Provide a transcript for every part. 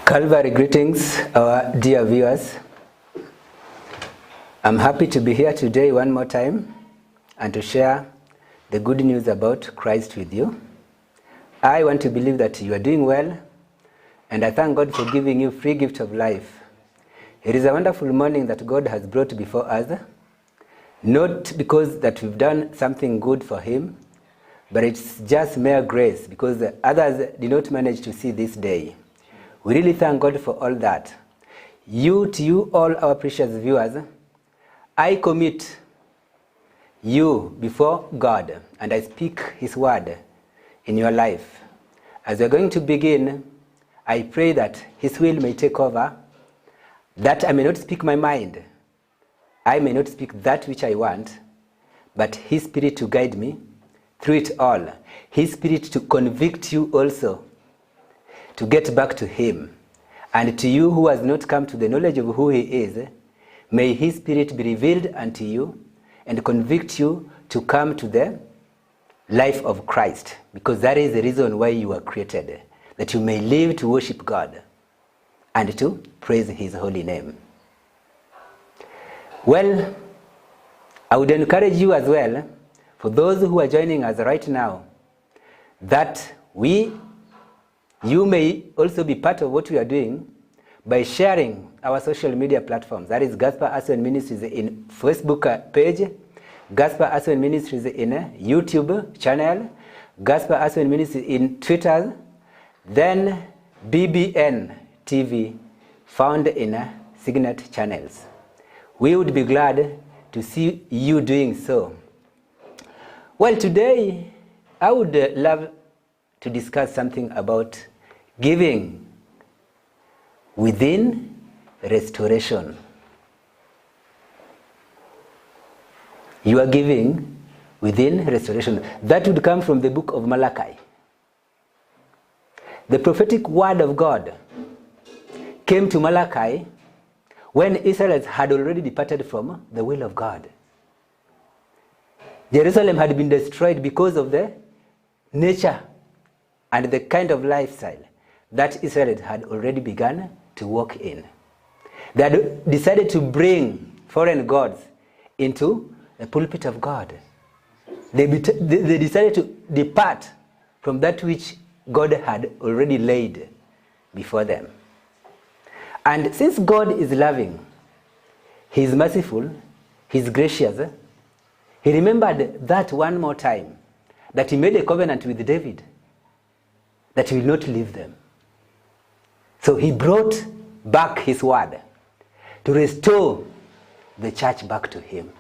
Calvary greetings, our dear viewers. I'm happy to be here today one more time and to share the good news about Christ with you. I want to believe that you are doing well, and I thank God for giving you free gift of life. It is a wonderful morning that God has brought before us, not because that we've done something good for Him, but it's just mere grace because others did not manage to see this day. We really thank God for all that. To you, all our precious viewers, I commit you before God and I speak His word in your life. As we're going to begin, I pray that His will may take over, that I may not speak my mind. I may not speak that which I want, but His Spirit to guide me through it all. His Spirit to convict you also, to get back to Him. And to you who has not come to the knowledge of who He is, may His Spirit be revealed unto you and convict you to come to the life of Christ, because that is the reason why you were created, that you may live to worship God and to praise His holy name. Well, I would encourage you as well, for those who are joining us right now, that you may also be part of what we are doing by sharing our social media platforms. That is Gospel Aswan Ministries in Facebook page, Gospel Aswan Ministries in YouTube channel, Gospel Aswan Ministries in Twitter, then BBN TV found in Signet channels. We would be glad to see you doing so. Well, today I would love to discuss something about giving within restoration. You are giving within restoration. That would come from the book of Malachi. The prophetic word of God came to Malachi when Israelites had already departed from the will of God. Jerusalem had been destroyed because of the nature and the kind of lifestyle that Israel had already begun to walk in. They had decided to bring foreign gods into the pulpit of God. They decided to depart from that which God had already laid before them. And since God is loving, He is merciful, He is gracious, He remembered that one more time, that He made a covenant with David, that He will not leave them. So He brought back His word to restore the church back to Him.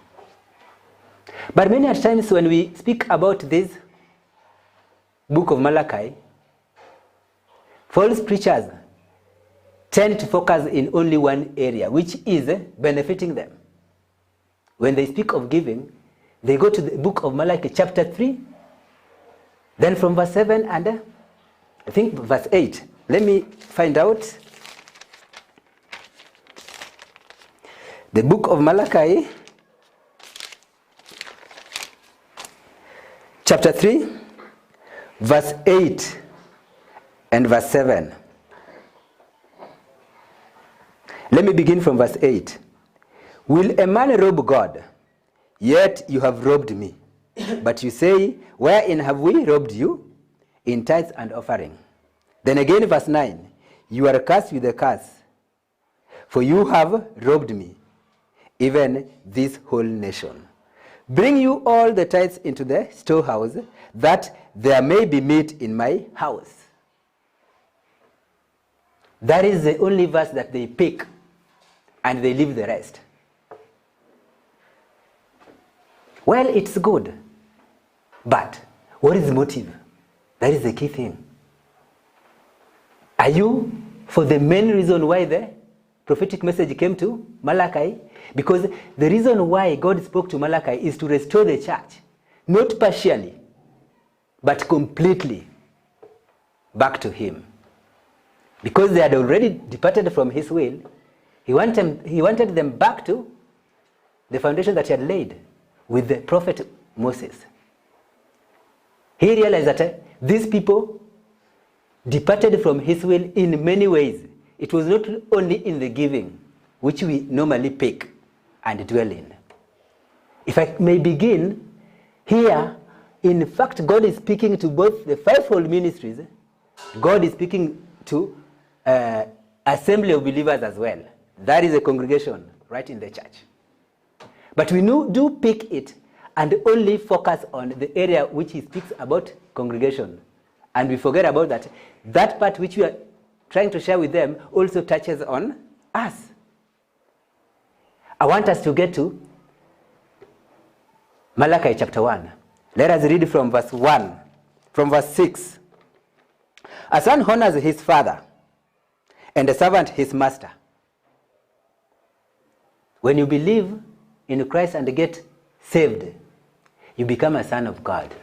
But many times when we speak about this book of Malachi, false preachers tend to focus in only one area, which is benefiting them. When they speak of giving, they go to the book of Malachi chapter 3, then from verse 7 and I think verse 8. Let me find out. The book of Malachi, chapter 3, verse 8 and verse 7. Let me begin from verse 8. Will a man rob God? Yet you have robbed me. But you say, wherein have we robbed you? In tithes and offering. Then again verse 9. You are cursed with a curse, for you have robbed me, even this whole nation. Bring you all the tithes into the storehouse, that there may be meat in my house. That is the only verse that they pick, and they leave the rest. Well, it's good, but what is the motive? That is the key thing. Are you for the main reason why the prophetic message came to Malachi? Because the reason why God spoke to Malachi is to restore the church, not partially, but completely back to Him. Because they had already departed from His will, He wanted them back to the foundation that He had laid with the prophet Moses. He realized that these people departed from His will in many ways, it was not only in the giving, which we normally pick and dwell in. If I may begin here, in fact, God is speaking to both the fivefold ministries. God is speaking to assembly of believers as well. That is a congregation right in the church. But we do pick it and only focus on the area which he speaks about congregation. And we forget about that part which we are trying to share with them also touches on us. I want us to get to Malachi chapter 1. Let us read from verse 1, from verse 6. A son honors his father, and a servant his master. When you believe in Christ and get saved, you become a son of God.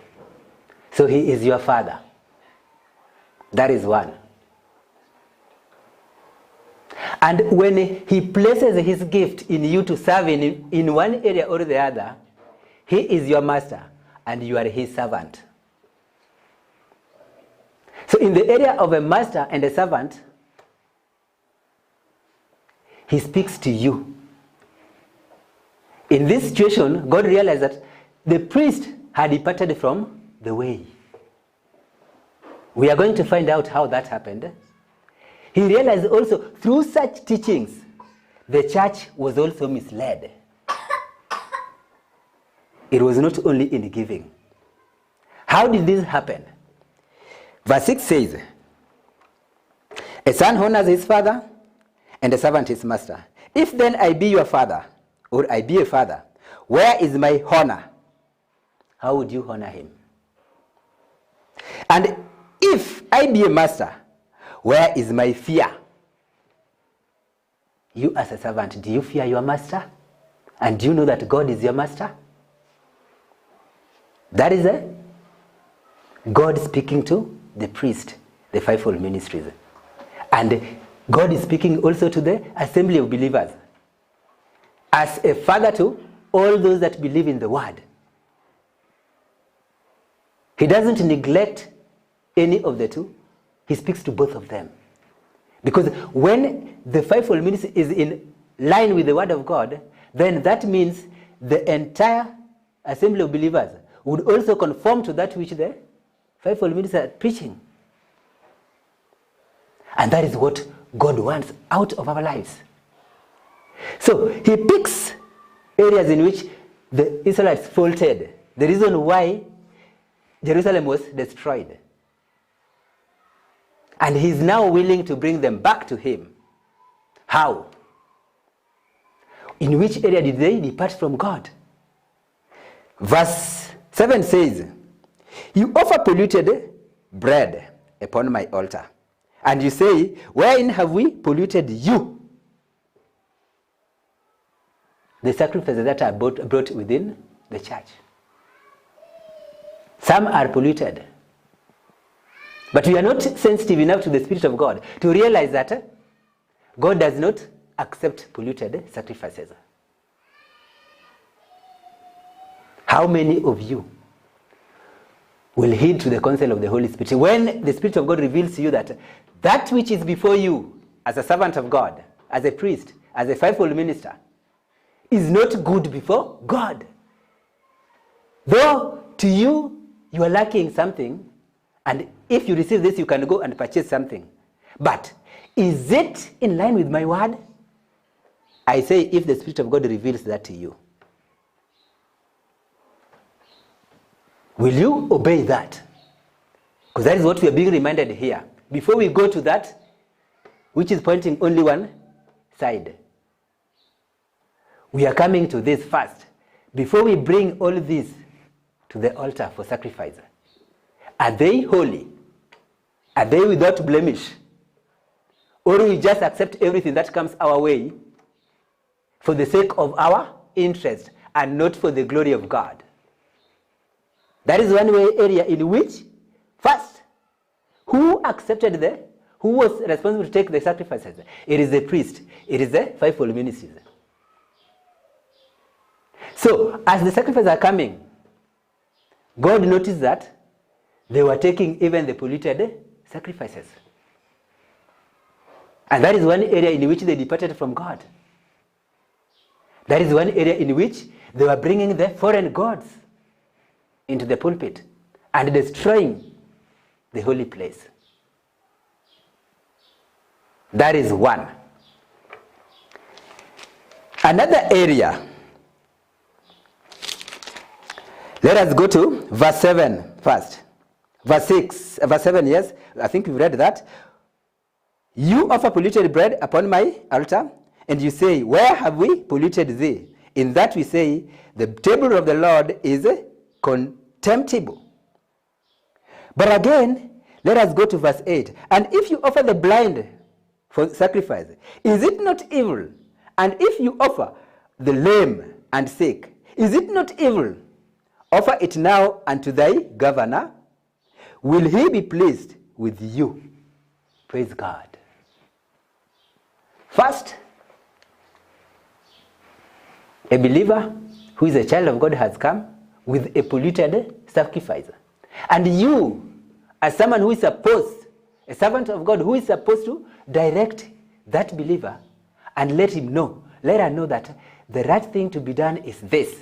So he is your father. That is one. And when he places his gift in you to serve in one area or the other, he is your master and you are his servant. So in the area of a master and a servant, he speaks to you. In this situation, God realized that the priest had departed from the way. We are going to find out how that happened. He realized also through such teachings, the church was also misled. It was not only in giving. How did this happen? Verse 6 says, a son honors his father, and a servant his master. If then I be your father, or I be a father, where is my honor? How would you honor him? And if I be a master, where is my fear? You as a servant, do you fear your master? And do you know that God is your master? That is God speaking to the priest, the fivefold ministries. And God is speaking also to the assembly of believers. As a father to all those that believe in the word. He doesn't neglect any of the two. He speaks to both of them. Because when the fivefold ministry is in line with the word of God, then that means the entire assembly of believers would also conform to that which the fivefold ministry are preaching. And that is what God wants out of our lives. So he picks areas in which the Israelites faltered. The reason why Jerusalem was destroyed. And he's now willing to bring them back to him. How? In which area did they depart from God? Verse 7 says, you offer polluted bread upon my altar. And you say, wherein have we polluted you? The sacrifices that are brought within the church. Some are polluted. But we are not sensitive enough to the Spirit of God to realize that God does not accept polluted sacrifices. How many of you will heed to the counsel of the Holy Spirit when the Spirit of God reveals to you that which is before you as a servant of God, as a priest, as a fivefold minister, is not good before God? Though to you, you are lacking something, and if you receive this, you can go and purchase something. But is it in line with my word? I say, if the Spirit of God reveals that to you, will you obey that? Because that is what we are being reminded here. Before we go to that, which is pointing only one side, we are coming to this first. Before we bring all this to the altar for sacrifice, are they holy? Are they without blemish? Or we just accept everything that comes our way for the sake of our interest and not for the glory of God? That is one way area in which, first, who was responsible to take the sacrifices? It is the priest. It is the fivefold ministries. So, as the sacrifices are coming, God noticed that they were taking even the polluted sacrifices. And that is one area in which they departed from God. That is one area in which they were bringing the foreign gods into the pulpit and destroying the holy place. That is one. Another area. Let us go to verse 7 first. Verse 7, yes, I think we've read that. You offer polluted bread upon my altar, and you say, where have we polluted thee? In that we say, the table of the Lord is contemptible. But again, let us go to verse 8. And if you offer the blind for sacrifice, is it not evil? And if you offer the lame and sick, is it not evil? Offer it now unto thy governor. Will he be pleased with you? Praise God. First, a believer who is a child of God has come with a polluted sacrifice. And you, as someone who is supposed, a servant of God who is supposed to direct that believer and let him know, let her know that the right thing to be done is this.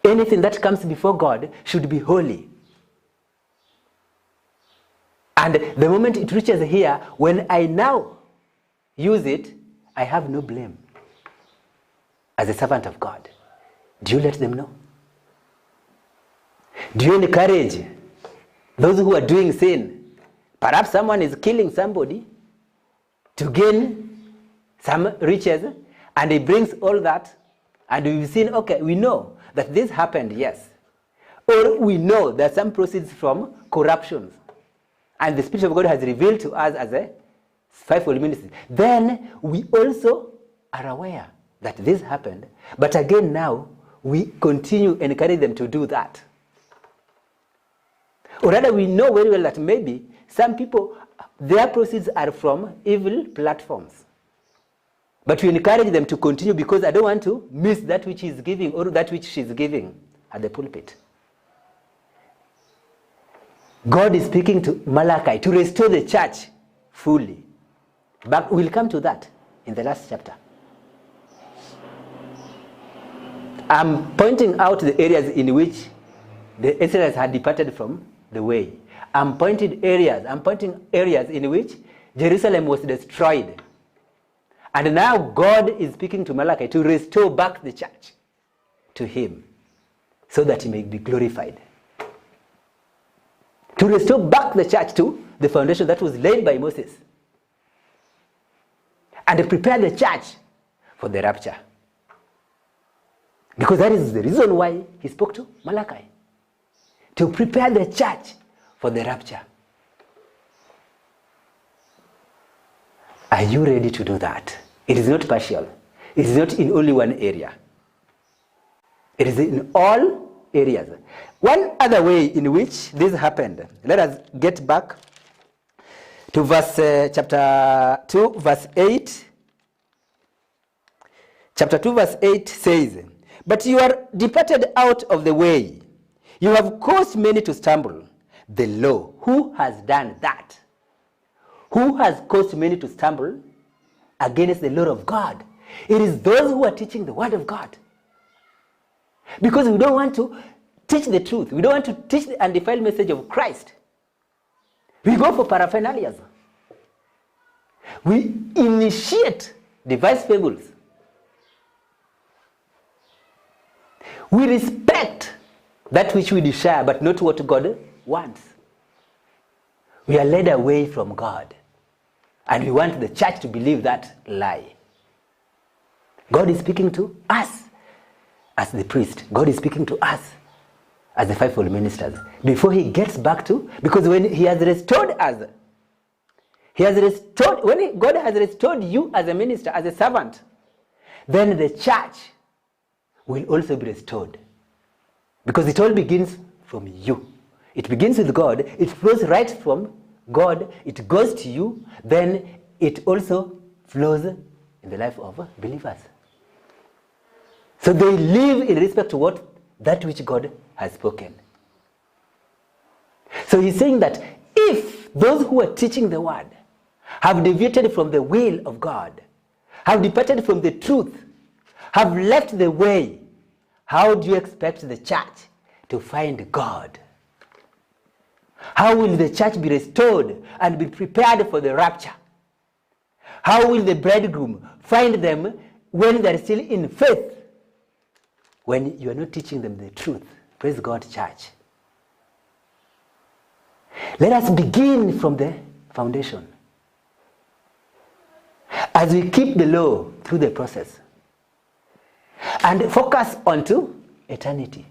Anything that comes before God should be holy. And the moment it reaches here, when I now use it, I have no blame. As a servant of God, do you let them know? Do you encourage those who are doing sin? Perhaps someone is killing somebody to gain some riches, and he brings all that, and we've seen, okay, we know that this happened, yes. Or we know that some proceeds from corruptions, and the Spirit of God has revealed to us as a fivefold ministry. Then we also are aware that this happened, but again now we continue encourage them to do that. Or rather, we know very well that maybe some people, their proceeds are from evil platforms. But we encourage them to continue because I don't want to miss that which he's giving or that which she's giving at the pulpit. God is speaking to Malachi to restore the church fully. But we'll come to that in the last chapter. I'm pointing out the areas in which the Israelites had departed from the way. I'm pointing areas in which Jerusalem was destroyed. And now God is speaking to Malachi to restore back the church to him so that he may be glorified. To restore back the church to the foundation that was laid by Moses. And to prepare the church for the rapture. Because that is the reason why he spoke to Malachi. To prepare the church for the rapture. Are you ready to do that? It is not partial. It is not in only one area. It is in all areas. One other way in which this happened, let us get back to chapter 2, verse 8. Chapter 2, verse 8 says, but you are departed out of the way. You have caused many to stumble. The law. Who has done that? Who has caused many to stumble against the law of God? It is those who are teaching the word of God. Because we don't want to teach the truth. We don't want to teach the undefiled message of Christ. We go for paraphernalia. We initiate device fables. We respect that which we desire, but not what God wants. We are led away from God. And we want the church to believe that lie. God is speaking to us as the priest. God is speaking to us as the fivefold ministers. Before he gets back to, because when he has restored us, when God has restored you as a minister, as a servant, then the church will also be restored. Because it all begins from you. It begins with God. It flows right from God. It goes to you. Then it also flows in the life of believers. So they live in respect to that which God has spoken. So he's saying that if those who are teaching the word have deviated from the will of God, have departed from the truth, have left the way, how do you expect the church to find God? How will the church be restored and be prepared for the rapture? How will the bridegroom find them when they're still in faith? When you are not teaching them the truth. Praise God, church. Let us begin from the foundation. As we keep the law through the process and focus onto eternity.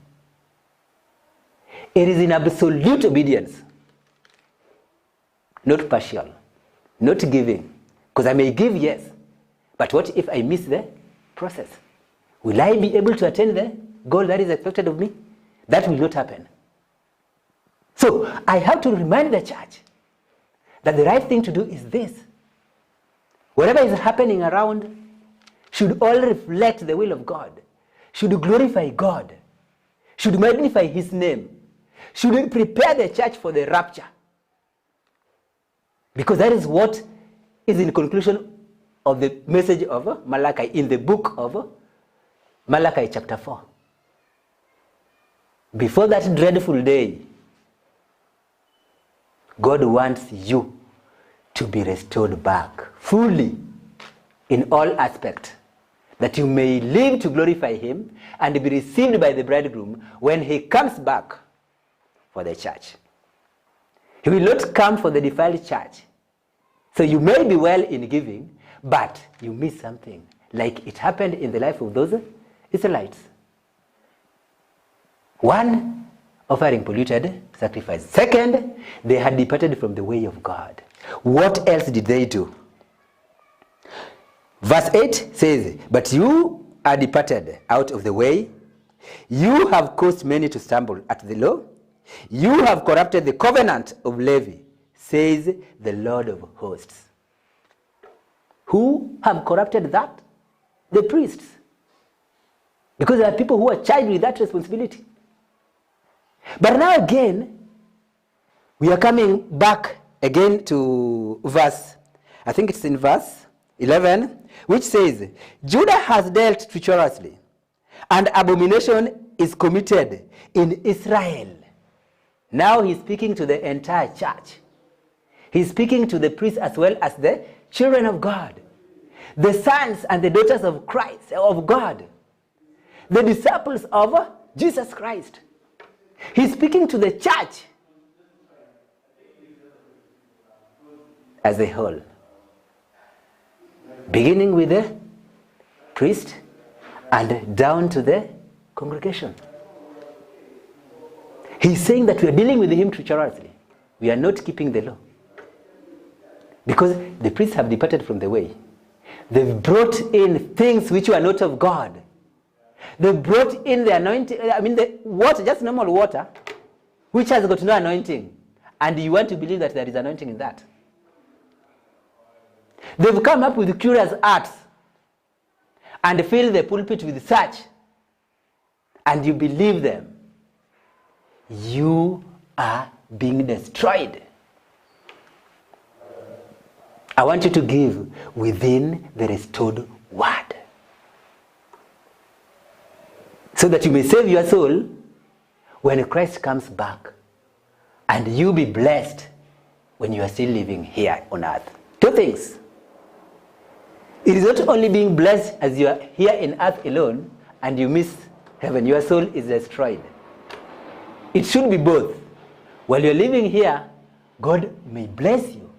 It is in absolute obedience, not partial, not giving. Because I may give, yes, but what if I miss the process? Will I be able to attain the goal that is expected of me? That will not happen. So I have to remind the church that the right thing to do is this. Whatever is happening around should all reflect the will of God, should glorify God, should magnify His name, should prepare the church for the rapture. Because that is what is in conclusion of the message of Malachi in the book of Malachi chapter 4. Before that dreadful day, God wants you to be restored back fully in all aspects, that you may live to glorify Him and be received by the bridegroom when He comes back for the church. He will not come for the defiled church. So you may be well in giving, but you miss something, like it happened in the life of those Israelites. One, offering polluted sacrifice. Second, they had departed from the way of God. What else did they do? Verse 8 says, but you are departed out of the way. You have caused many to stumble at the law. You have corrupted the covenant of Levi, says the Lord of hosts. Who have corrupted that? The priests. Because there are people who are charged with that responsibility. But now again, we are coming back again to verse, I think it's in verse 11, which says, Judah has dealt treacherously, and abomination is committed in Israel. Now he's speaking to the entire church. He's speaking to the priests as well as the children of God, the sons and the daughters of Christ, of God, the disciples of Jesus Christ. He's speaking to the church as a whole, beginning with the priest and down to the congregation. He's saying that we are dealing with him treacherously. We are not keeping the law. Because the priests have departed from the way. They've brought in things which were not of God. They brought in the anointing, the water, just normal water, which has got no anointing. And you want to believe that there is anointing in that. They've come up with curious arts and fill the pulpit with such. And you believe them. You are being destroyed. I want you to give within the restored word, so that you may save your soul when Christ comes back, and you be blessed when you are still living here on earth. Two things. It is not only being blessed as you are here in earth alone and you miss heaven, your soul is destroyed. It should be both. While you're living here, God may bless you.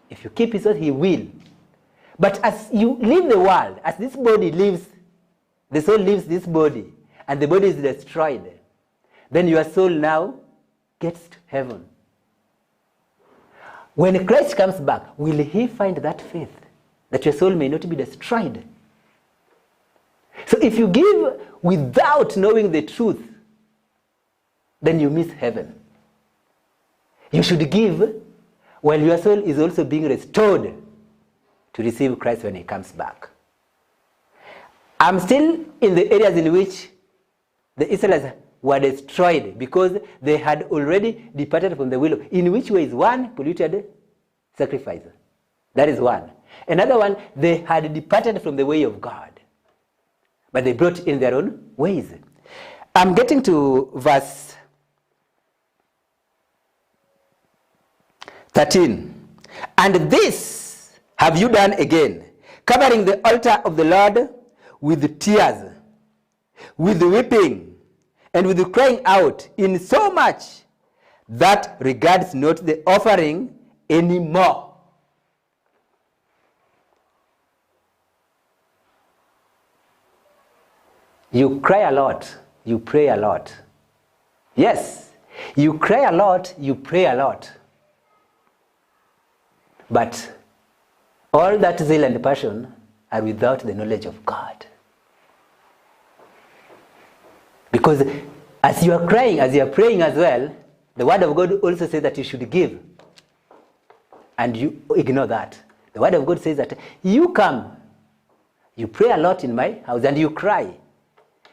If you keep His word, He will. But as you leave the world, as this body lives, the soul leaves this body, and the body is destroyed, then your soul now gets to heaven. When Christ comes back, will He find that faith, that your soul may not be destroyed? So if you give without knowing the truth, then you miss heaven. You should give while your soul is also being restored to receive Christ when He comes back. I'm still in the areas in which the Israelites were destroyed because they had already departed from the will. In which way is one? Polluted sacrifice. That is one. Another one, they had departed from the way of God, but they brought in their own ways. I'm getting to verse 13. And this have you done again, covering the altar of the Lord with tears, with weeping, and with crying out, in so much that regards not the offering anymore. You cry a lot, you pray a lot. Yes, you cry a lot, you pray a lot. But all that zeal and passion are without the knowledge of God. Because as you are crying, as you are praying as well, the word of God also says that you should give. And you ignore that. The word of God says that you come, you pray a lot in my house and you cry,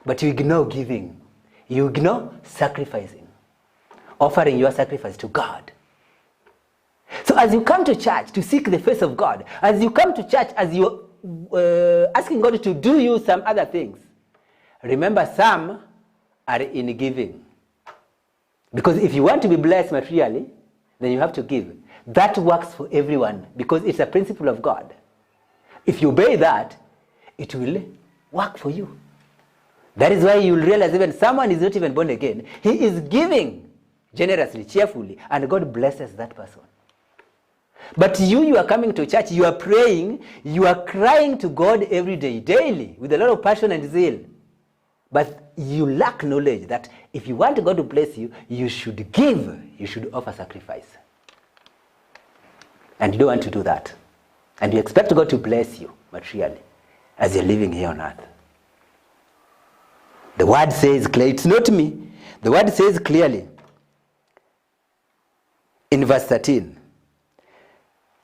but you ignore giving. You ignore sacrificing, offering your sacrifice to God. So as you come to church to seek the face of God, as you come to church, as you asking God to do you some other things, remember some are in giving. Because if you want to be blessed materially, then you have to give. That works for everyone because it's a principle of God. If you obey that, it will work for you. That is why you will realize even someone is not even born again. He is giving generously, cheerfully, and God blesses that person. But you are coming to church, you are praying, you are crying to God every day, daily, with a lot of passion and zeal. But you lack knowledge that if you want God to bless you, you should give, you should offer sacrifice. And you don't want to do that. And you expect God to bless you materially as you're living here on earth. The word says clearly, it's not me. The word says clearly in verse 13,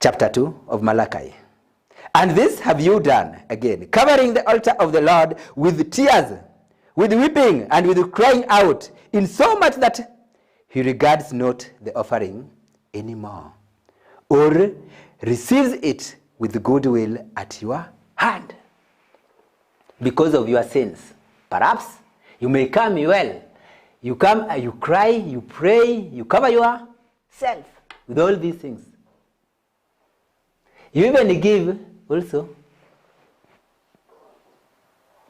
chapter 2 of Malachi. And this have you done, again, covering the altar of the Lord with tears, with weeping, and with crying out, in so much that he regards not the offering anymore, or receives it with goodwill at your hand. Because of your sins. Perhaps you may come well. You come, you cry, you pray, you cover yourself with all these things. You even give also.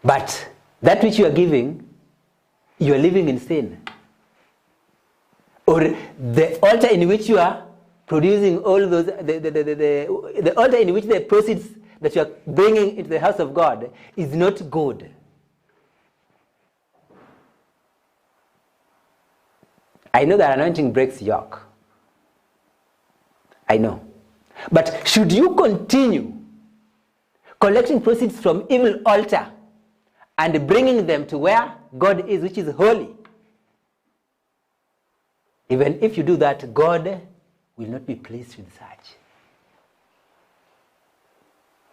But that which you are giving, you are living in sin. Or the altar in which you are producing all those, the altar in which the proceeds that you are bringing into the house of God is not good. I know that anointing breaks yoke. I know. But should you continue collecting proceeds from evil altar and bringing them to where God is, which is holy, even if you do that, God will not be pleased with such.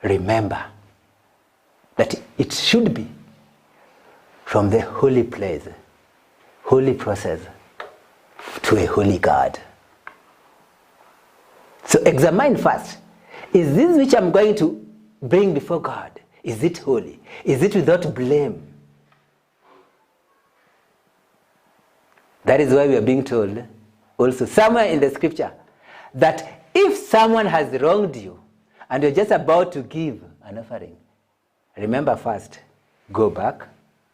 Remember that it should be from the holy place, holy process, to a holy God. So examine first, is this which I'm going to bring before God, is it holy? Is it without blame? That is why we are being told also somewhere in the scripture that if someone has wronged you and you're just about to give an offering, remember first, go back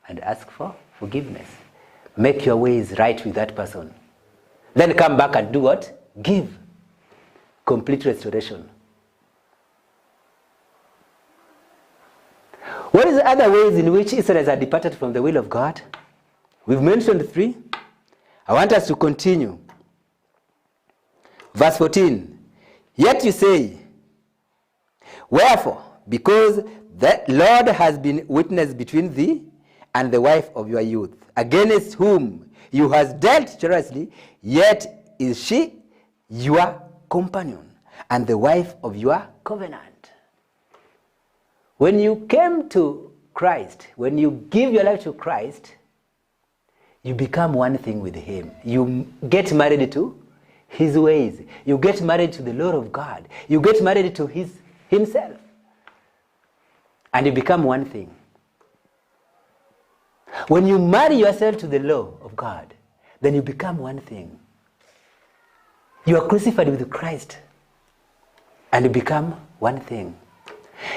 and ask for forgiveness. Make your ways right with that person. Then come back and do what? Give. Complete restoration. What is the other ways in which Israelites are departed from the will of God? We've mentioned 3. I want us to continue. Verse 14. Yet you say, wherefore, because the Lord has been witness between thee and the wife of your youth, against whom you has dealt generously, yet is she your companion and the wife of your covenant. When you came to Christ, when you give your life to Christ, you become one thing with him. You get married to his ways. You get married to the law of God. You get married to himself. And you become one thing. When you marry yourself to the law of God, then you become one thing. You are crucified with Christ. And you become one thing.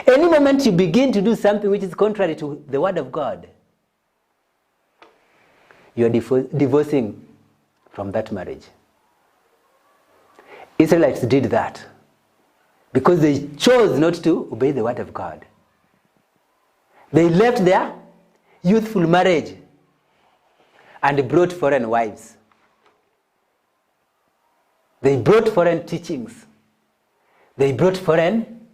Any moment you begin to do something which is contrary to the word of God, you are divorcing from that marriage. Israelites did that because they chose not to obey the word of God. They left their youthful marriage and brought foreign wives. They brought foreign teachings. They brought foreign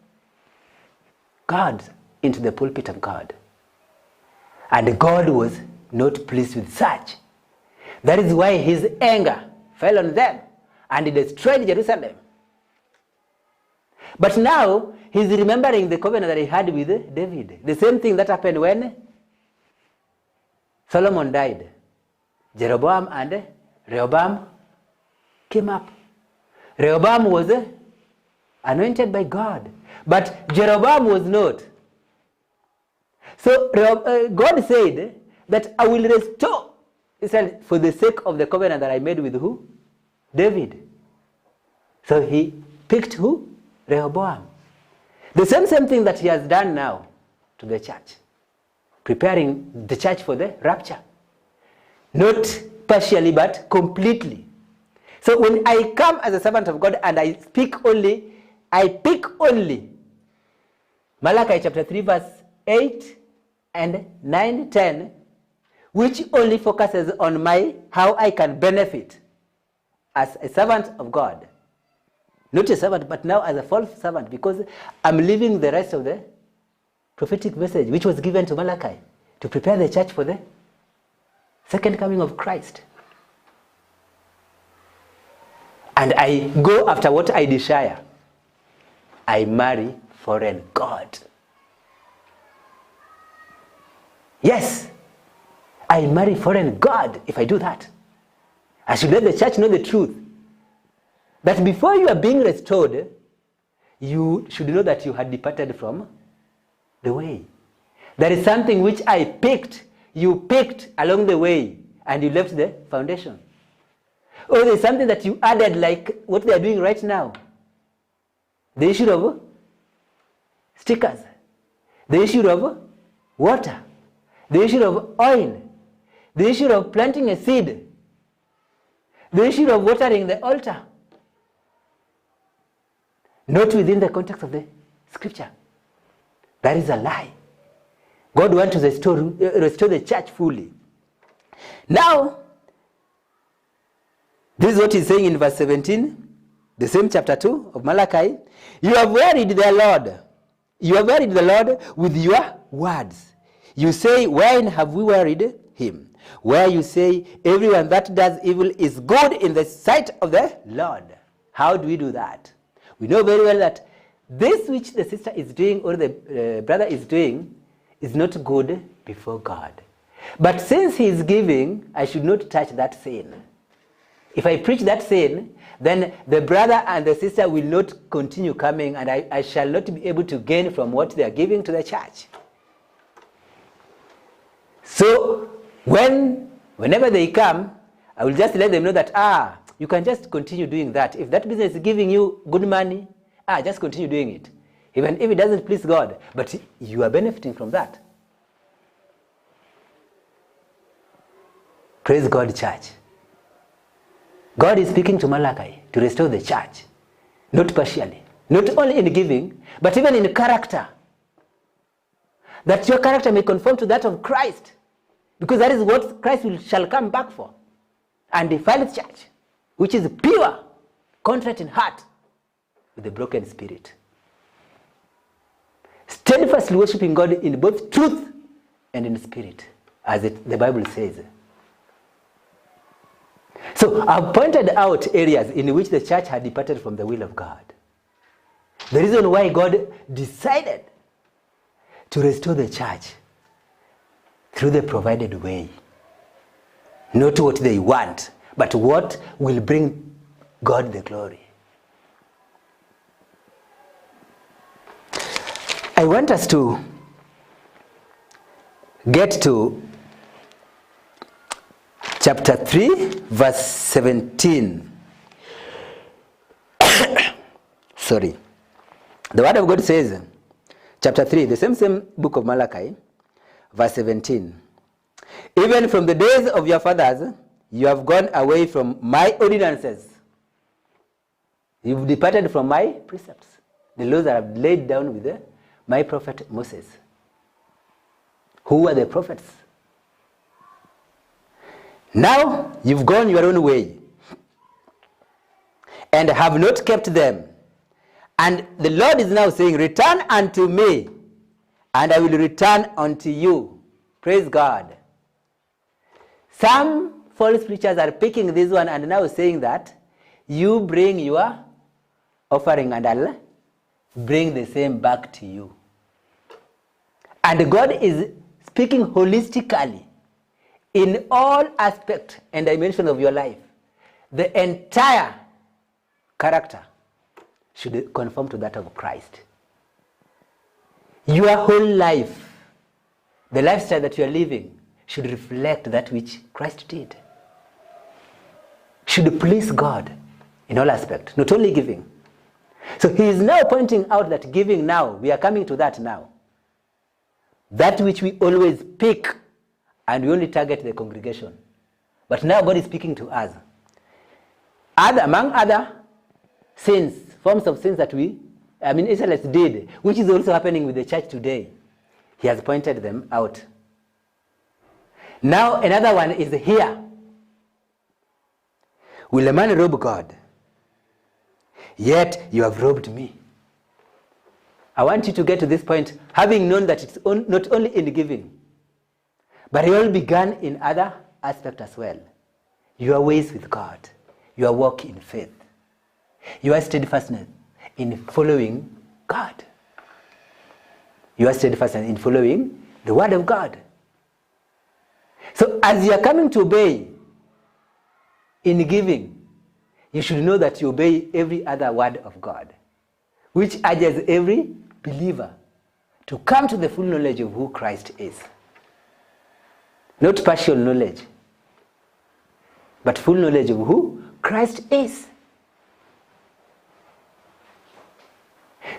gods into the pulpit of God. And God was not pleased with such. That is why his anger fell on them and he destroyed Jerusalem. But now he's remembering the covenant that he had with David. The same thing that happened when Solomon died. Jeroboam and Rehoboam came up. Rehoboam was anointed by God, but Jeroboam was not. So God said that I will restore Israel for the sake of the covenant that I made with who? David. So he picked who? Rehoboam. The same thing that he has done now to the church, preparing the church for the rapture. Not partially, but completely. So when I come as a servant of God and I pick only Malachi chapter 3 verse 8 and 9, 10, which only focuses on how I can benefit as a servant of God. Not a servant, but now as a false servant, because I'm leaving the rest of the prophetic message which was given to Malachi to prepare the church for the second coming of Christ. And I go after what I desire. I marry foreign God. Yes, I marry foreign God if I do that. I should let the church know the truth. That before you are being restored, you should know that you had departed from the way. There is something which I picked, you picked along the way, and you left the foundation. Or there's something that you added, like what they are doing right now. The issue of stickers, the issue of water, the issue of oil, the issue of planting a seed, the issue of watering the altar. Not within the context of the scripture. That is a lie. God wants to restore the church fully. Now, this is what he's saying in verse 17, the same chapter 2 of Malachi. You have wearied the Lord. You have wearied the Lord with your words. You say, when have we wearied him? Where you say, everyone that does evil is good in the sight of the Lord. How do we do that? We know very well that this which the sister is doing or the brother is doing is not good before God. But since he is giving, I should not touch that sin. If I preach that sin, then the brother and the sister will not continue coming, and I shall not be able to gain from what they are giving to the church. So whenever they come, I will just let them know that, you can just continue doing that. If that business is giving you good money, just continue doing it. Even if it doesn't please God, but you are benefiting from that. Praise God, church. God is speaking to Malachi to restore the church, not partially, not only in giving, but even in character. That your character may conform to that of Christ, because that is what Christ shall come back for. And defile the church, which is pure, contrite in heart, with a broken spirit. Steadfastly worshiping God in both truth and in spirit, as the Bible says. So I've pointed out areas in which the church had departed from the will of God. The reason why God decided to restore the church through the provided way. Not what they want, but what will bring God the glory. I want us to get to chapter 3, verse 17. Sorry. The word of God says, chapter 3, the same book of Malachi, verse 17. Even from the days of your fathers, you have gone away from my ordinances. You've departed from my precepts, the laws that I've laid down with my prophet Moses. Who were the prophets? Now you've gone your own way and have not kept them. And the Lord is now saying, return unto me, and I will return unto you. Praise God. Some false preachers are picking this one and now saying that you bring your offering and I'll bring the same back to you. And God is speaking holistically in all aspects and dimensions of your life. The entire character should conform to that of Christ. Your whole life, the lifestyle that you are living, should reflect that which Christ did. Should please God in all aspects, not only giving. So he is now pointing out that giving now, we are coming to that now. That which we always pick and we only target the congregation. But now God is speaking to us. Among other sins, forms of sins that Israelites did, which is also happening with the church today, he has pointed them out. Now another one is here. Will a man rob God? Yet you have robbed me. I want you to get to this point, having known that it's not only in giving, but it all began in other aspects as well. Your ways with God, your walk in faith, your steadfastness in following God, your steadfastness in following the word of God. So as you are coming to obey in giving, you should know that you obey every other word of God, which urges every believer to come to the full knowledge of who Christ is. Not partial knowledge, but full knowledge of who Christ is.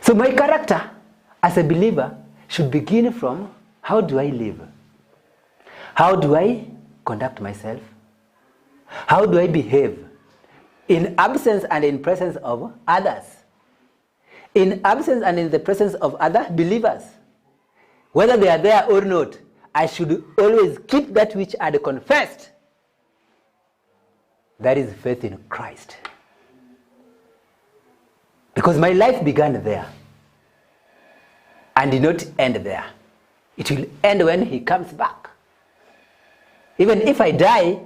So my character as a believer should begin from, how do I live? How do I conduct myself? How do I behave in absence and in presence of others? In absence and in the presence of other believers. Whether they are there or not, I should always keep that which I had confessed. That is faith in Christ. Because my life began there and did not end there. It will end when he comes back. Even if I die,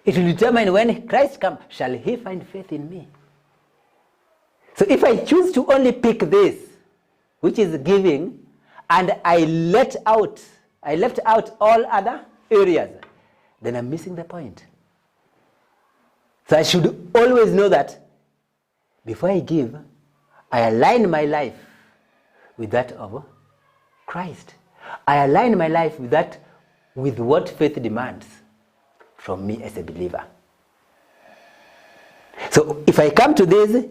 it will determine when Christ comes, shall he find faith in me? So if I choose to only pick this, which is giving, and I left out all other areas, then I'm missing the point. So I should always know that before I give, I align my life with that of Christ. I align my life with what faith demands from me as a believer. So if I come to this,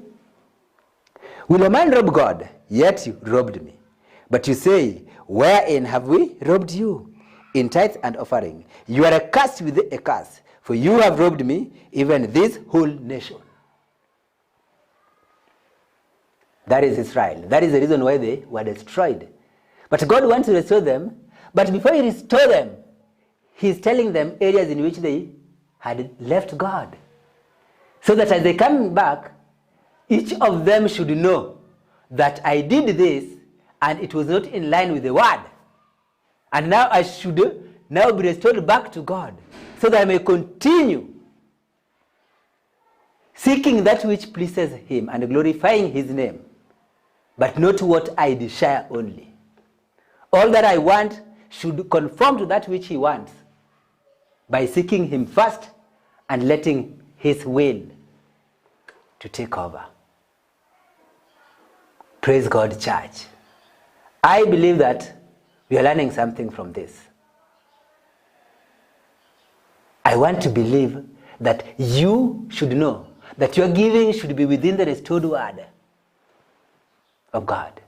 will a man rob God? Yet you robbed me. But you say, wherein have we robbed you? In tithe and offering. You are accursed with a curse, for you have robbed me, even this whole nation. That is Israel. That is the reason why they were destroyed. But God wants to restore them. But before he restores them, he's telling them areas in which they had left God. So that as they come back, each of them should know that I did this and it was not in line with the word. And now I should now be restored back to God so that I may continue seeking that which pleases him and glorifying his name, but not what I desire only. All that I want should conform to that which he wants. by seeking him first and letting his will to take over. Praise God, church. I believe that we are learning something from this. I want to believe that you should know that your giving should be within the restored word of God.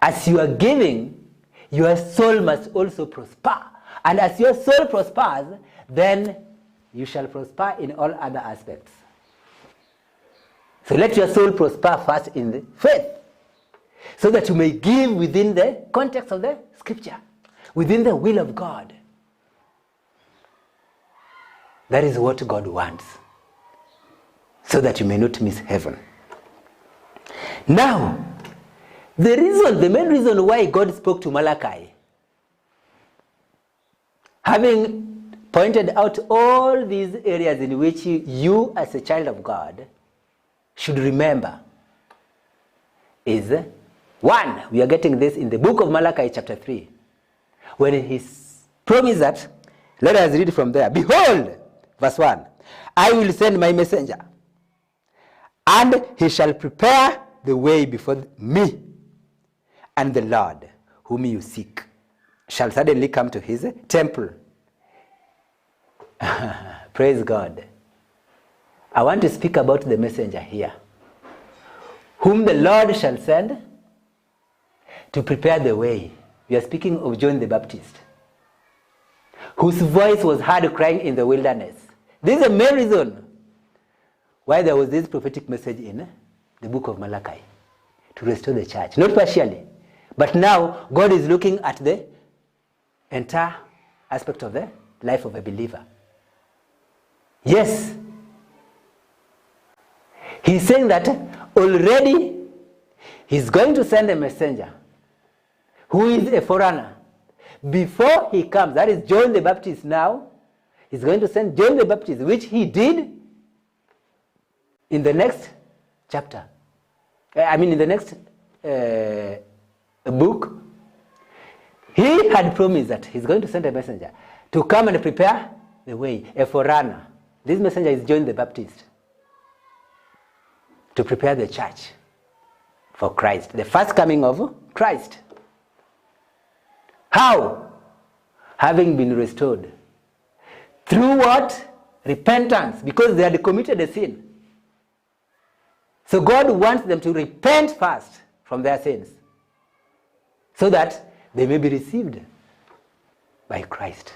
As you are giving, your soul must also prosper. And as your soul prospers, then you shall prosper in all other aspects. So let your soul prosper first in the faith, so that you may give within the context of the scripture, within the will of God. That is what God wants, so that you may not miss heaven. Now, the main reason why God spoke to Malachi, having pointed out all these areas in which you as a child of God should remember, is one, we are getting this in the book of Malachi chapter 3, when he promised that, let us read from there. Behold, verse 1, I will send my messenger, and he shall prepare the way before me, and the Lord whom you seek shall suddenly come to his temple. Praise God. I want to speak about the messenger here, whom the Lord shall send to prepare the way. We are speaking of John the Baptist, whose voice was heard crying in the wilderness. This is the main reason why there was this prophetic message in the book of Malachi, to restore the church. Not partially, but now God is looking at the entire aspect of the life of a believer. Yes, he's saying that already he's going to send a messenger who is a forerunner. Before he comes, that is John the Baptist now, he's going to send John the Baptist, which he did in the next chapter. In the next book. He had promised that he's going to send a messenger to come and prepare the way, a forerunner. This messenger is John the Baptist, to prepare the church for Christ, the first coming of Christ. How? Having been restored. Through what? Repentance, because they had committed a sin. So God wants them to repent first from their sins, so that they may be received by Christ.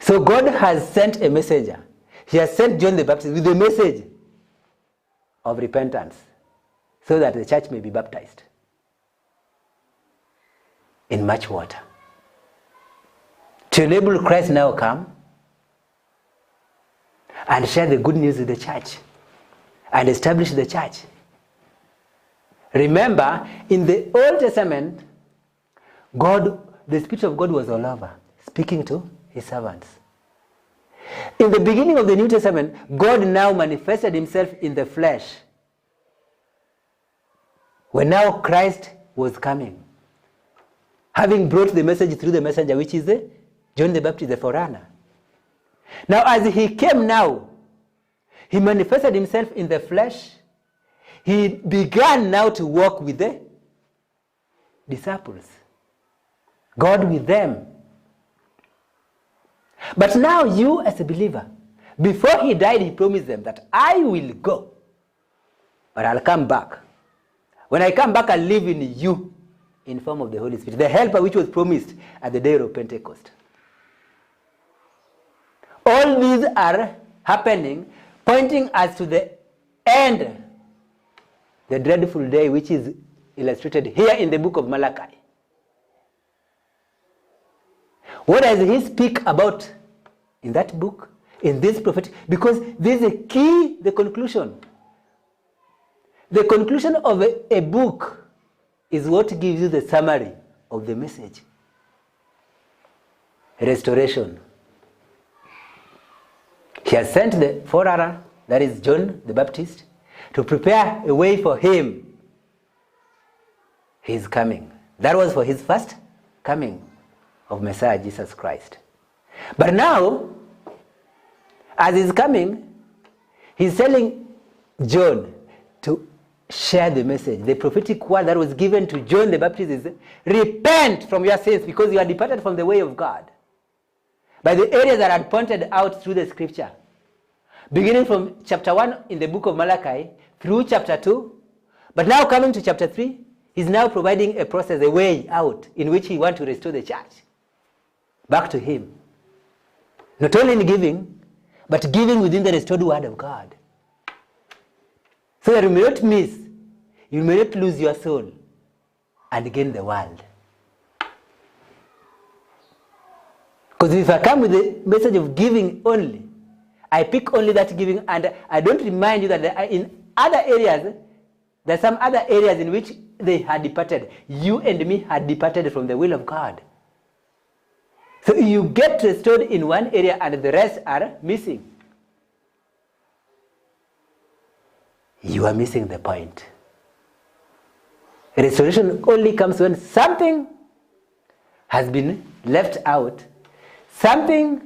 So God has sent a messenger. He has sent John the Baptist with a message of repentance, so that the church may be baptized in much water, to enable Christ now come and share the good news with the church and establish the church. Remember, in the Old Testament, God, the Spirit of God was all over, speaking to his servants. In the beginning of the New Testament, God now manifested himself in the flesh, when now Christ was coming, having brought the message through the messenger, which is John the Baptist, the forerunner. Now, as he came now, he manifested himself in the flesh. He began now to walk with the disciples, God with them. But now you as a believer, before he died, he promised them that I will go, but I'll come back. When I come back, I'll live in you in form of the Holy Spirit, the helper which was promised at the day of Pentecost. All these are happening, pointing us to the end, the dreadful day which is illustrated here in the book of Malachi. What does he speak about in that book, in this prophet? Because this is a key, the conclusion. The conclusion of a book is what gives you the summary of the message. Restoration. He has sent the forerunner, that is John the Baptist, to prepare a way for him. He is coming. That was for his first coming of Messiah Jesus Christ. But now, as he's coming, he's telling John to share the message. The prophetic word that was given to John the Baptist is, repent from your sins because you are departed from the way of God. By the areas that are pointed out through the scripture. Beginning from chapter 1 in the book of Malachi through chapter 2. But now coming to chapter 3, he's now providing a process, a way out in which he wants to restore the church back to him. Not only in giving, but giving within the restored word of God. So that you may not miss, you may not lose your soul and gain the world. Because if I come with the message of giving only, I pick only that giving, and I don't remind you that there are in other areas, there are some other areas in which they had departed. You and me had departed from the will of God. So you get restored in one area and the rest are missing. You are missing the point. Restoration only comes when something has been left out. Something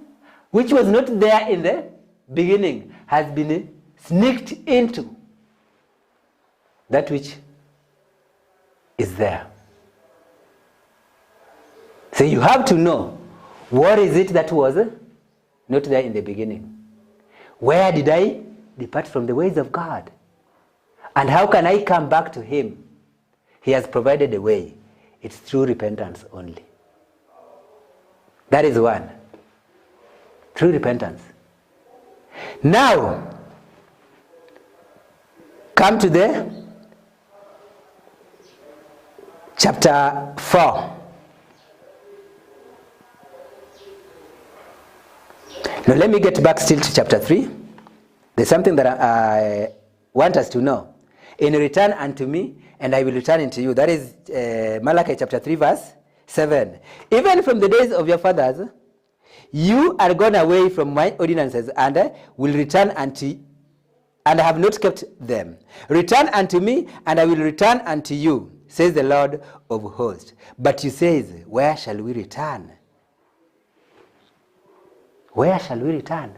which was not there in the beginning has been sneaked into that which is there. So you have to know, what is it that was not there in the beginning? Where did I depart from the ways of God? And how can I come back to him? He has provided a way. It's through repentance only. That is one. Through repentance. Now, come to the chapter 4. Now let me get back still to chapter 3. There's something that I want us to know. In return unto me, and I will return unto you. That is Malachi chapter 3 verse 7. Even from the days of your fathers, you are gone away from my ordinances, and will return unto, and have not kept them. Return unto me, and I will return unto you, says the Lord of hosts. But you says, where shall we return? Where shall we return?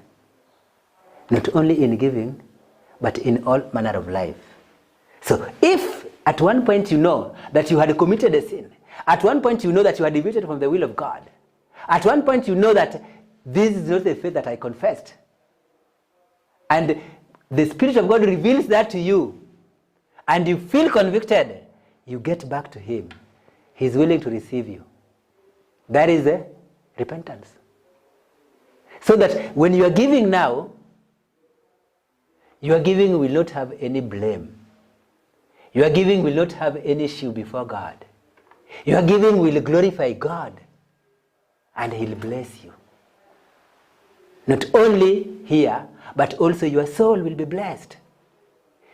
Not only in giving, but in all manner of life. So if at one point you know that you had committed a sin, at one point you know that you had deviated from the will of God, at one point you know that this is not the faith that I confessed, and the Spirit of God reveals that to you, and you feel convicted, you get back to him. He's willing to receive you. That is a repentance. So that when you are giving now, your giving will not have any blame. Your giving will not have any issue before God. Your giving will glorify God, and he'll bless you. Not only here, but also your soul will be blessed.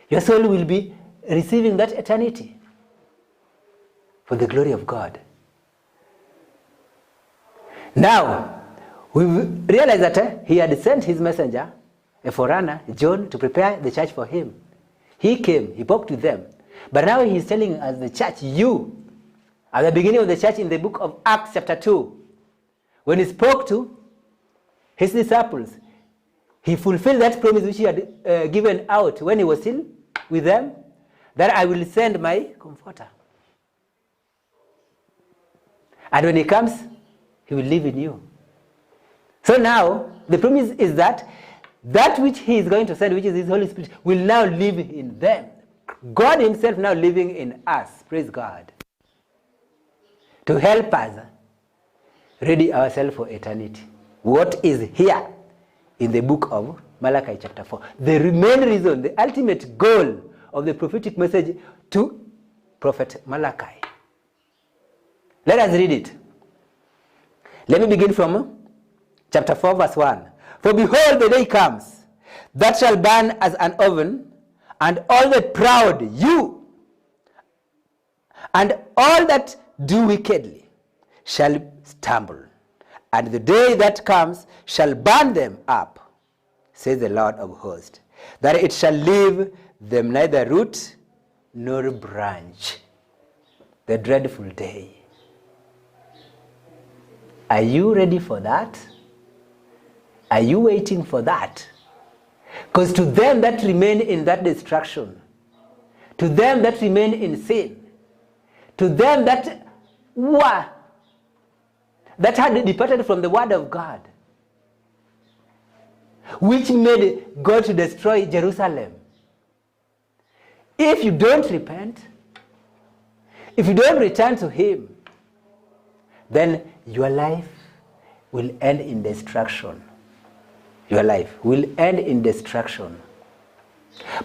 Your soul will be receiving that eternity for the glory of God. Now, we realize that he had sent his messenger, a forerunner, John, to prepare the church for him. He came, he spoke to them. But now he's telling us, the church, you, at the beginning of the church in the book of Acts chapter 2, when he spoke to his disciples, he fulfilled that promise which he had given out when he was still with them, that I will send my comforter. And when he comes, he will live in you. So now, the promise is that that which he is going to send, which is his Holy Spirit, will now live in them. God himself now living in us, praise God, to help us ready ourselves for eternity. What is here in the book of Malachi chapter 4? The main reason, the ultimate goal of the prophetic message to Prophet Malachi. Let us read it. Let me begin from chapter 4 verse 1. For behold, the day comes that shall burn as an oven, and all the proud, you, and all that do wickedly shall stumble. And the day that comes shall burn them up, says the Lord of hosts, that it shall leave them neither root nor branch. The dreadful day. Are you ready for that? Are you waiting for that? Because to them that remain in that destruction, to them that remain in sin, to them that had departed from the word of God, which made God to destroy Jerusalem. If you don't repent, if you don't return to him, then your life will end in destruction. Your life will end in destruction.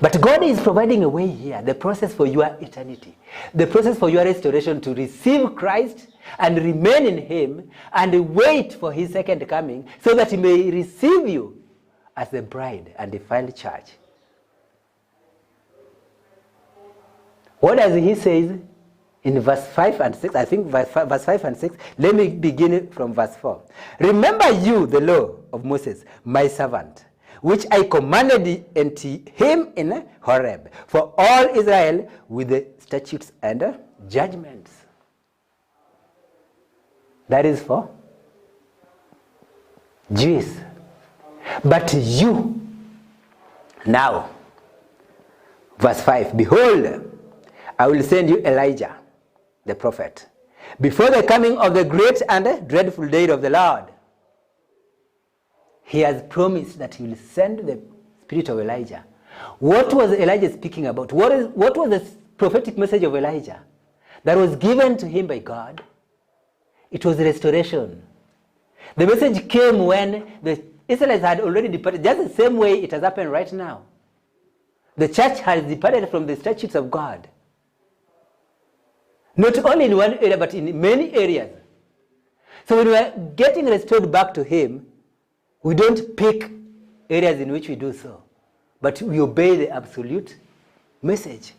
But God is providing a way here, the process for your eternity, the process for your restoration, to receive Christ and remain in him and wait for his second coming so that he may receive you as the bride and defiled church. What does he say in verse 5 and 6? I think verse 5 and 6. Let me begin from verse 4. Remember you the law of Moses, my servant, which I commanded unto him in Horeb, for all Israel with the statutes and judgments. That is for Jews. But you, now, verse 5, behold, I will send you Elijah, the prophet, before the coming of the great and dreadful day of the Lord. He has promised that he will send the spirit of Elijah. What was Elijah speaking about? What was the prophetic message of Elijah that was given to him by God? It was restoration. The message came when the Israelites had already departed, just the same way it has happened right now. The church has departed from the statutes of God. Not only in one area, but in many areas. So when we are getting restored back to him, we don't pick areas in which we do so, but we obey the absolute message.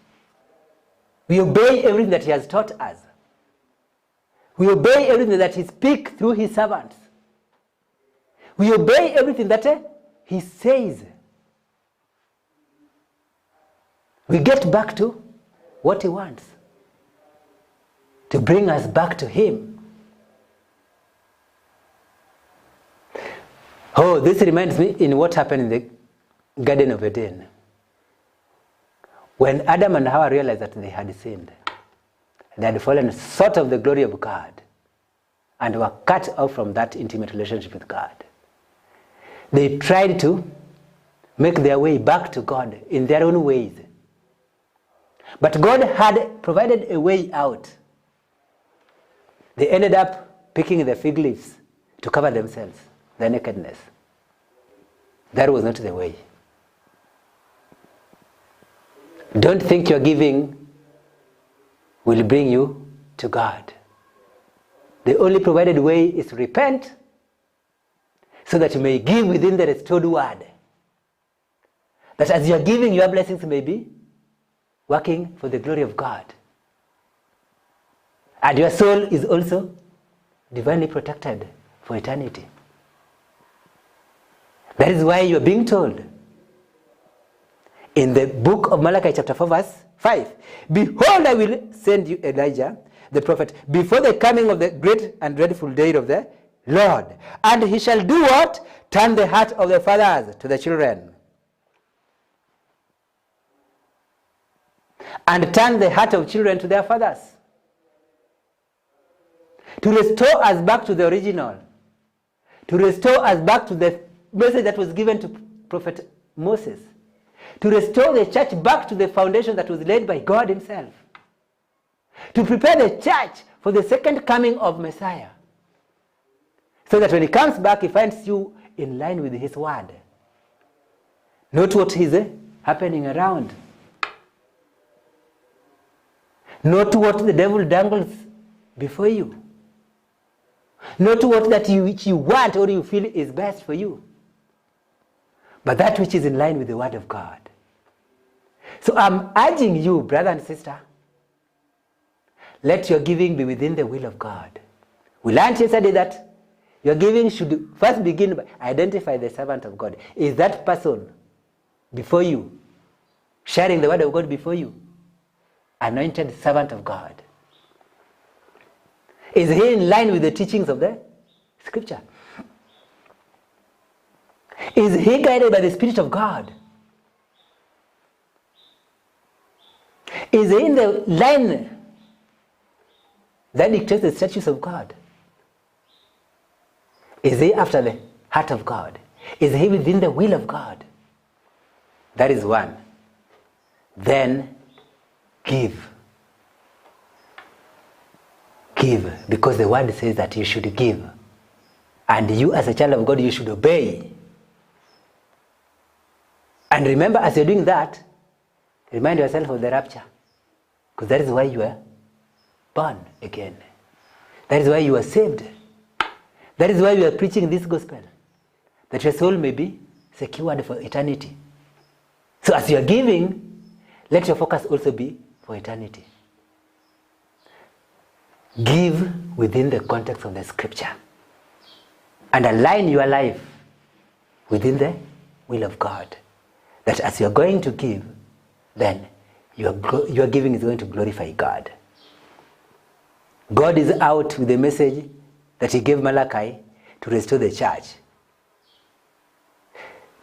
We obey everything that he has taught us. We obey everything that he speaks through his servants. We obey everything that he says. We get back to what he wants, to bring us back to him. Oh, this reminds me in what happened in the Garden of Eden. When Adam and Hawa realized that they had sinned, they had fallen short of the glory of God, and were cut off from that intimate relationship with God. They tried to make their way back to God in their own ways. But God had provided a way out. They ended up picking the fig leaves to cover themselves, their nakedness. That was not the way. Don't think your giving will bring you to God. The only provided way is to repent so that you may give within the restored word. That as you are giving, your blessings may be working for the glory of God. And your soul is also divinely protected for eternity. That is why you are being told in the book of Malachi chapter 4 verse 5, behold, I will send you Elijah the prophet before the coming of the great and dreadful day of the Lord. And he shall do what? Turn the heart of the fathers to the children, and turn the heart of children to their fathers. To restore us back to the original. To restore us back to the message that was given to Prophet Moses. To restore the church back to the foundation that was laid by God himself. To prepare the church for the second coming of Messiah. So that when he comes back, he finds you in line with his word. Not what is happening around. Not what the devil dangles before you. Not what that you want or you feel is best for you. But that which is in line with the word of God. So I'm urging you, brother and sister, let your giving be within the will of God. We learned yesterday that your giving should first begin by identify the servant of God. Is that person before you, sharing the word of God before you, anointed servant of God? Is he in line with the teachings of the scripture? Is he guided by the Spirit of God? Is he in the line that dictates the statutes of God? Is he after the heart of God? Is he within the will of God? That is one. Then give. Give, because the word says that you should give. And you as a child of God, you should obey. And remember, as you're doing that, remind yourself of the rapture. Because that is why you are born again. That is why you are saved. That is why we are preaching this gospel. That your soul may be secured for eternity. So as you are giving, let your focus also be for eternity. Give within the context of the scripture. And align your life within the will of God. That as you are going to give, then your giving is going to glorify God. God is out with the message that he gave Malachi to restore the church.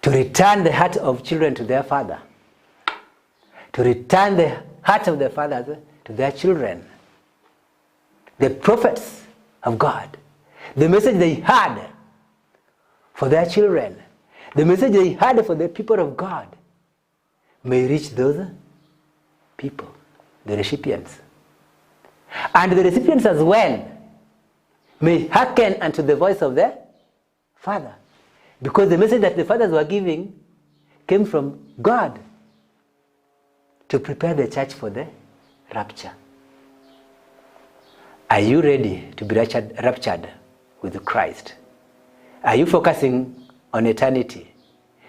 To return the heart of children to their father. To return the heart of the fathers to their children. The prophets of God. The message they had for their children. The message they had for the people of God may reach those people, the recipients. And the recipients as well may hearken unto the voice of their Father. Because the message that the fathers were giving came from God to prepare the church for the rapture. Are you ready to be raptured with Christ? Are you focusing on eternity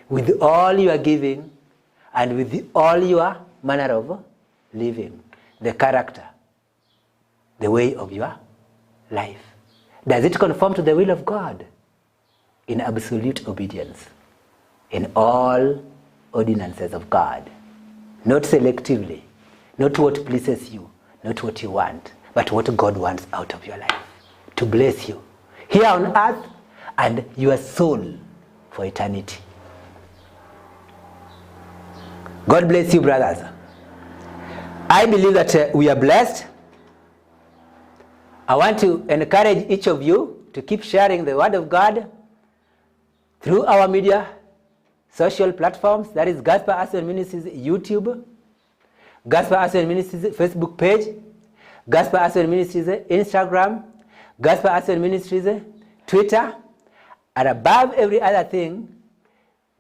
with all you are giving and with all your manner of living, the character, the way of your life? Does it conform to the will of God? In absolute obedience, in all ordinances of God, not selectively, not what pleases you, not what you want, but what God wants out of your life, to bless you here on earth and your soul for eternity. God bless you, brothers. I believe that we are blessed. I want to encourage each of you to keep sharing the word of God through our media, social platforms, that is Gospel Asset Ministries YouTube, Gospel Asset Ministries Facebook page, Gospel Asset Ministries Instagram, Gospel Asset Ministries Twitter, and above every other thing,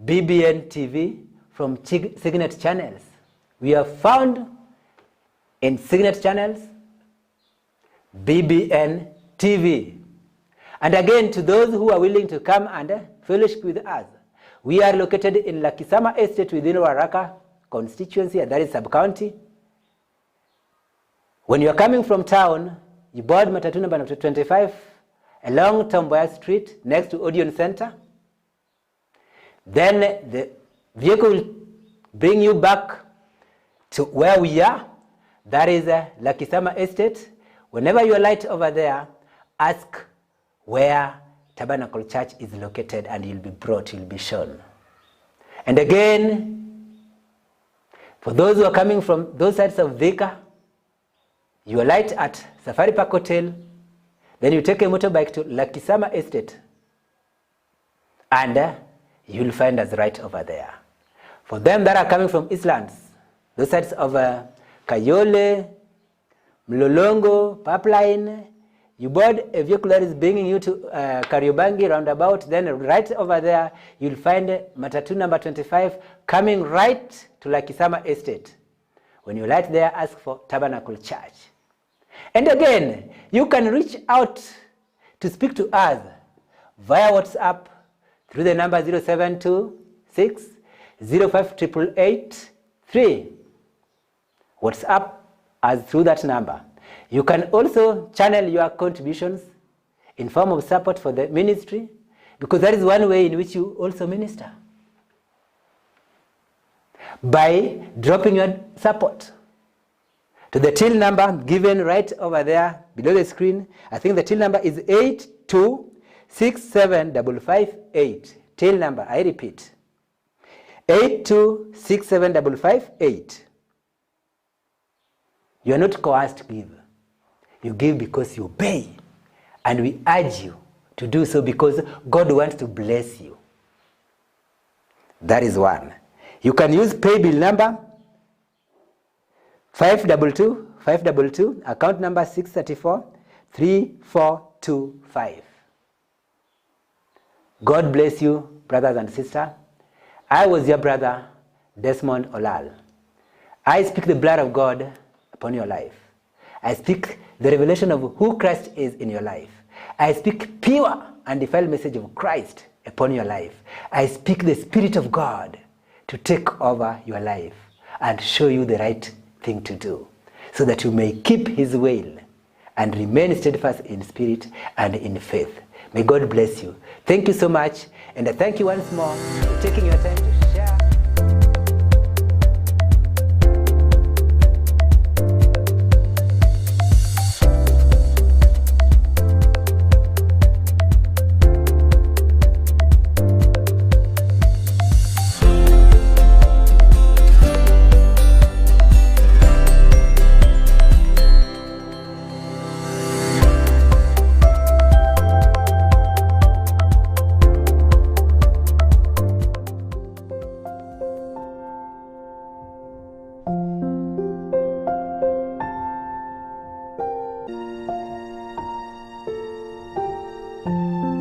BBN TV from Signet Channels. We are found in Signet Channels, BBN TV. And again, to those who are willing to come and fellowship with us, we are located in Lakisama Estate within Waraka constituency, and that is sub-county. When you are coming from town, you board Matatu number 25 along Tomboya Street next to Odeon Center. Then the vehicle will bring you back to where we are, that is Lakisama Estate. Whenever you alight over there, ask where Tabernacle Church is located and you'll be brought, you'll be shown. And again, for those who are coming from those sides of Thika, you alight at Safari Park Hotel, then you take a motorbike to Lakisama Estate, and you'll find us right over there. For them that are coming from Eastlands, those sides of Kayole, Mlolongo, Pipeline, you board a vehicle that is bringing you to Kariobangi roundabout, then right over there, you'll find Matatu number 25 coming right to Lakisama Estate. When you light there, ask for Tabernacle Church. And again, you can reach out to speak to us via WhatsApp through the number 0726 058883. WhatsApp us through that number. You can also channel your contributions in form of support for the ministry, because that is one way in which you also minister. By dropping your support to the till number given right over there below the screen. I think the till number is 8267558. Till number, I repeat, 8267558. You are not coerced to give. You give because you obey. And we urge you to do so because God wants to bless you. That is one. You can use pay bill number 522, account number 634-3425. God bless you, brothers and sisters. I was your brother, Desmond Olal. I speak the blood of God upon your life. I speak the revelation of who Christ is in your life. I speak pure and defiled message of Christ upon your life. I speak the Spirit of God to take over your life and show you the right thing to do, so that you may keep his will and remain steadfast in spirit and in faith. May God bless you. Thank you so much, and I thank you once more for taking your time to